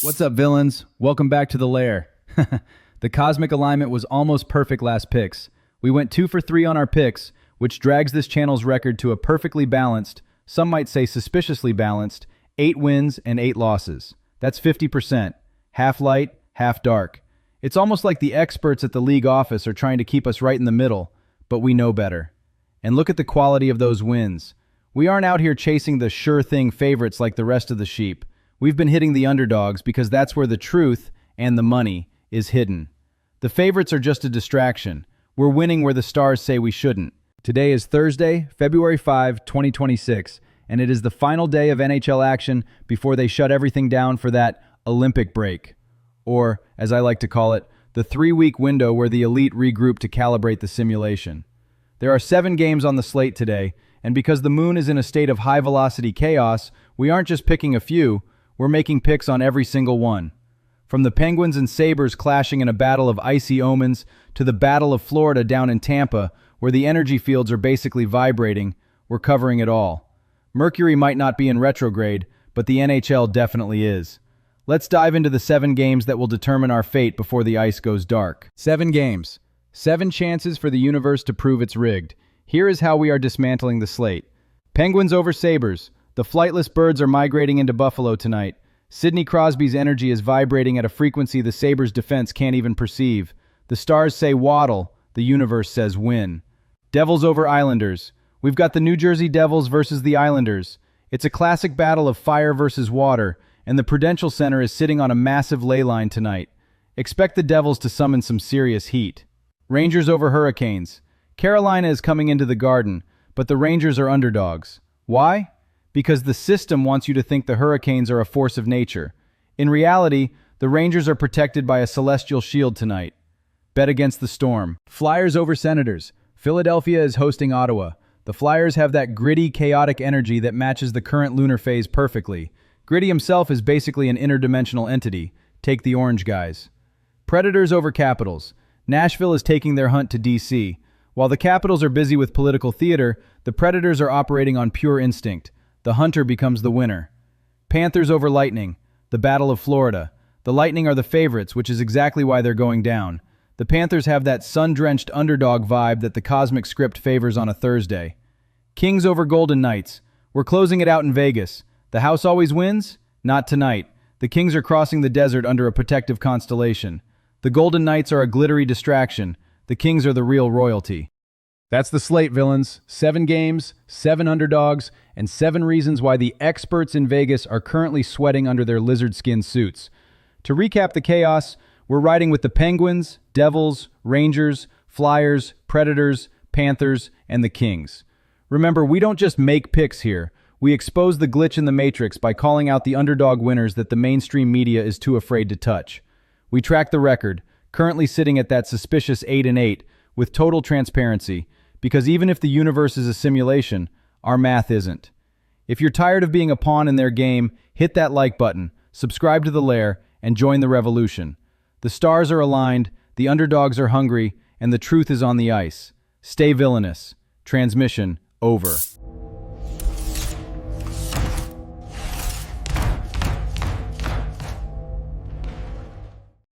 What's up, villains? Welcome back to the lair. The cosmic alignment was almost perfect last picks. We went 2 for 3 on our picks, which drags this channel's record to a perfectly balanced, some might say suspiciously balanced, 8 wins and 8 losses. That's 50%. Half light, half dark. It's almost like the experts at the league office are trying to keep us right in the middle, but we know better. And look at the quality of those wins. We aren't out here chasing the sure-thing favorites like the rest of the sheep. We've been hitting the underdogs because that's where the truth and the money is hidden. The favorites are just a distraction. We're winning where the stars say we shouldn't. Today is Thursday, February 5, 2026, and it is the final day of NHL action before they shut everything down for that Olympic break. Or, as I like to call it, the 3-week window where the elite regroup to calibrate the simulation. There are 7 games on the slate today, and because the moon is in a state of high-velocity chaos, we aren't just picking a few, we're making picks on every single one. From the Penguins and Sabres clashing in a battle of icy omens to the Battle of Florida down in Tampa, where the energy fields are basically vibrating, we're covering it all. Mercury might not be in retrograde, but the NHL definitely is. Let's dive into the 7 games that will determine our fate before the ice goes dark. 7 games. 7 chances for the universe to prove it's rigged. Here is how we are dismantling the slate. Penguins over Sabres. The flightless birds are migrating into Buffalo tonight. Sidney Crosby's energy is vibrating at a frequency the Sabres' defense can't even perceive. The stars say waddle, the universe says win. Devils over Islanders. We've got the New Jersey Devils versus the Islanders. It's a classic battle of fire versus water, and the Prudential Center is sitting on a massive ley line tonight. Expect the Devils to summon some serious heat. Rangers over Hurricanes. Carolina is coming into the Garden, but the Rangers are underdogs. Why? Because the system wants you to think the Hurricanes are a force of nature. In reality, the Rangers are protected by a celestial shield tonight. Bet against the Storm. Flyers over Senators. Philadelphia is hosting Ottawa. The Flyers have that gritty, chaotic energy that matches the current lunar phase perfectly. Gritty himself is basically an interdimensional entity. Take the Orange guys. Predators over Capitals. Nashville is taking their hunt to D.C. While the Capitals are busy with political theater, the Predators are operating on pure instinct. The hunter becomes the winner. Panthers over Lightning. The Battle of Florida. The Lightning are the favorites, which is exactly why they're going down. The Panthers have that sun-drenched underdog vibe that the cosmic script favors on a Thursday. Kings over Golden Knights. We're closing it out in Vegas. The house always wins? Not tonight. The Kings are crossing the desert under a protective constellation. The Golden Knights are a glittery distraction. The Kings are the real royalty. That's the slate, villains. 7 games, 7 underdogs, and 7 reasons why the experts in Vegas are currently sweating under their lizard skin suits. To recap the chaos, we're riding with the Penguins, Devils, Rangers, Flyers, Predators, Panthers, and the Kings. Remember, we don't just make picks here. We expose the glitch in the matrix by calling out the underdog winners that the mainstream media is too afraid to touch. We track the record, currently sitting at that suspicious 8-8, with total transparency, because even if the universe is a simulation, our math isn't. If you're tired of being a pawn in their game, hit that like button, subscribe to the lair, and join the revolution. The stars are aligned, the underdogs are hungry, and the truth is on the ice. Stay villainous. Transmission over.